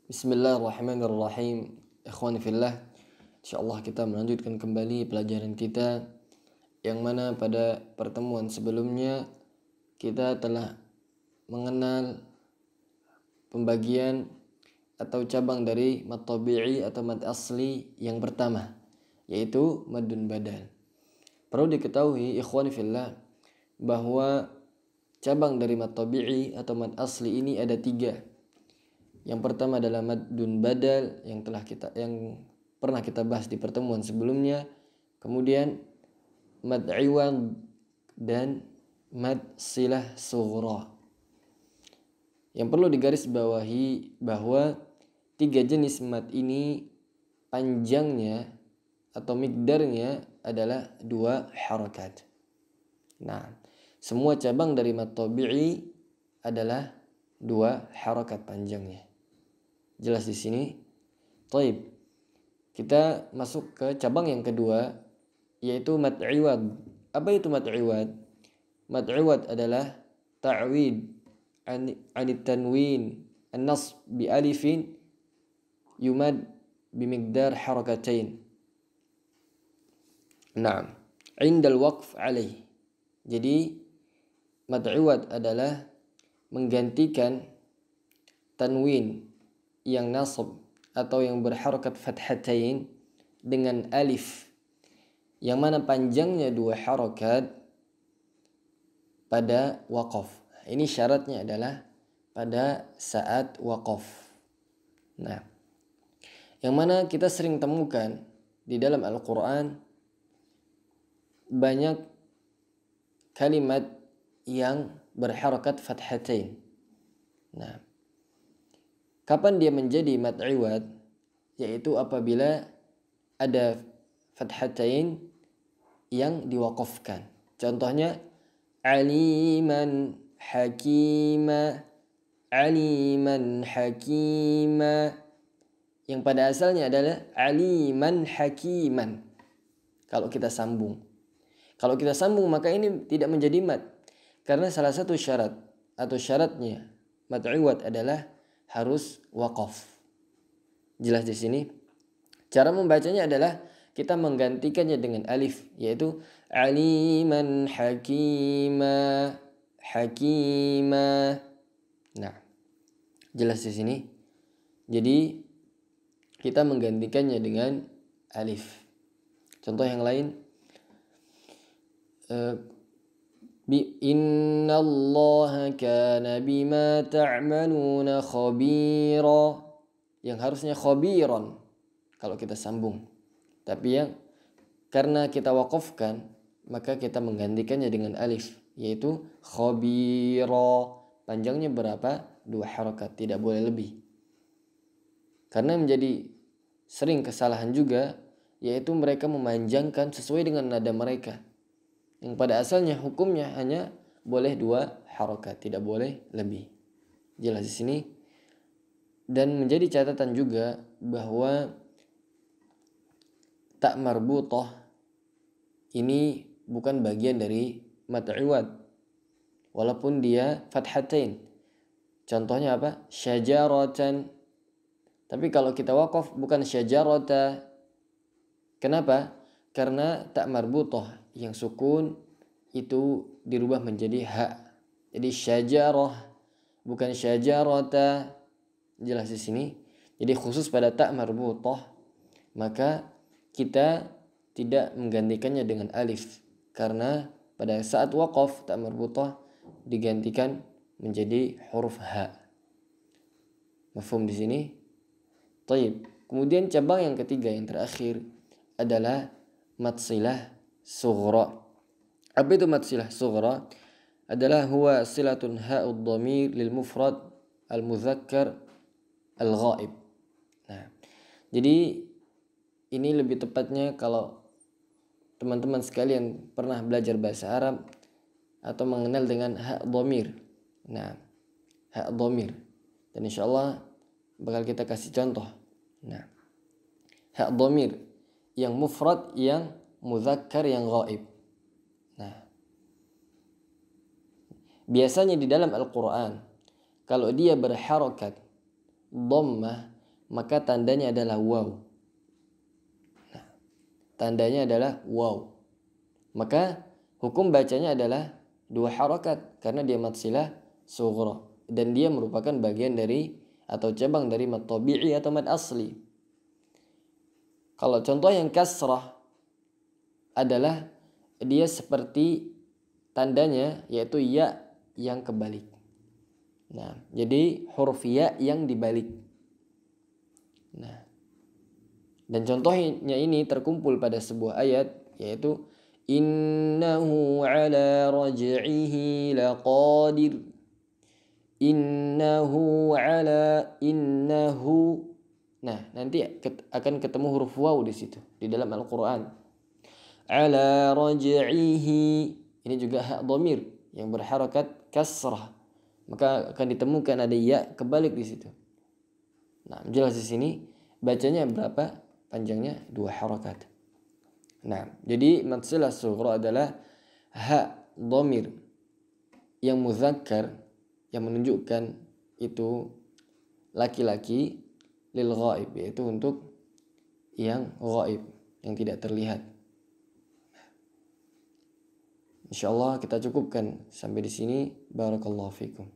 Bismillahirrahmanirrahim. Ikhwani fillah, insyaallah kita melanjutkan kembali pelajaran kita yang mana pada pertemuan sebelumnya kita telah mengenal pembagian atau cabang dari mad tabi'i atau mad asli yang pertama, yaitu madun badal. Perlu diketahui ikhwani fillah bahwa cabang dari mad tabi'i atau mad asli ini ada 3. Yang pertama adalah madun badal yang pernah kita bahas di pertemuan sebelumnya. Kemudian mad iwad dan mad silah sughra. Yang perlu digarisbawahi bahwa 3 jenis mad ini panjangnya atau miqdarnya adalah 2 harakat. Nah, semua cabang dari mad tabi'i adalah 2 harakat panjangnya. Jelas di sini. Taib. Kita masuk ke cabang yang kedua, yaitu mad iwad. Apa itu mad iwad? Mad iwad adalah ta'wid anit tanwin an-nasb bi alifin yumad bimiqdar harakatain. Naam, indal waqf alaih. Jadi mad iwad adalah menggantikan tanwin yang nasab atau yang berharakat fathatain dengan alif yang mana panjangnya 2 harakat pada waqaf. Ini syaratnya adalah pada saat waqaf. Nah, yang mana kita sering temukan di dalam Al-Quran banyak kalimat yang berharakat fathatain. Nah, kapan dia menjadi mad iwad? Yaitu apabila ada fathatain yang diwaqafkan. Contohnya aliman hakima, aliman hakima, yang pada asalnya adalah aliman hakiman. Kalau kita sambung maka ini tidak menjadi mad, karena salah satu syarat atau syaratnya mad iwad adalah harus waqaf. Jelas di sini. Cara membacanya adalah kita menggantikannya dengan alif, yaitu aliman hakima, hakima. Nah, jelas di sini. Jadi kita menggantikannya dengan alif. Contoh yang lain, Innallaha kana bima ta'maluna khabira, yang harusnya khabiran kalau kita sambung, tapi yang karena kita waqafkan maka kita menggantikannya dengan alif, yaitu khabira. Panjangnya berapa? 2 harakat, tidak boleh lebih. Karena menjadi sering kesalahan juga, yaitu mereka memanjangkan sesuai dengan nada mereka, yang pada asalnya hukumnya hanya boleh 2 harakat, tidak boleh lebih. Jelas di sini. Dan menjadi catatan juga bahwa tak marbutah ini bukan bagian dari mad iwad, walaupun dia fathatain. Contohnya apa? Syajaratan. Tapi kalau kita waqaf bukan syajarata. Kenapa? Karena tak marbutah yang sukun itu dirubah menjadi ha. Jadi syajarah bukan syajarata. Jelas di sini. Jadi khusus pada tak marbutah maka kita tidak menggantikannya dengan alif, karena pada saat waqaf tak marbutah digantikan menjadi huruf ha. Mafhum di sini? Taib. Kemudian cabang yang ketiga yang terakhir adalah mad silah sughra. Apa itu mad silah sughra? Adalah huwa silatun ha'ud dhamir lil mufrad al mudzakkar al ghaib. Nah, jadi ini lebih tepatnya kalau teman-teman sekalian pernah belajar bahasa Arab atau mengenal dengan ha' dhamir. Nah, ha' dhamir. Dan insyaallah bakal kita kasih contoh. Nah, ha' dhamir yang mufrad, yang mudzakkar, yang ghaib. Nah, biasanya di dalam Al-Quran kalau dia berharakat dhammah maka tandanya adalah waw. Nah, tandanya adalah waw. Maka hukum bacanya adalah 2 harakat karena dia mad silah sughra dan dia merupakan bagian dari atau cabang dari mad tabi'i atau mad asli. Kalau contoh yang kasrah adalah dia seperti tandanya yaitu ya yang kebalik. Nah, jadi huruf ya yang dibalik. Nah, dan contohnya ini terkumpul pada sebuah ayat yaitu innahu ala raj'ihi laqadir. Innahu. Nah, nanti akan ketemu huruf waw di situ di dalam Al-Qur'an. Ala raj'ihi. Ini juga hak dhamir yang berharakat kasrah. Maka akan ditemukan ada ya kebalik di situ. Nah, jelas di sini bacanya berapa? Panjangnya 2 harakat. Nah, jadi mad silah sughra adalah hak dhamir yang muzakkar yang menunjukkan itu laki-laki lil ghaib, yaitu untuk yang ghaib, yang tidak terlihat. Insyaallah kita cukupkan sampai di sini. Barakallahu fikum.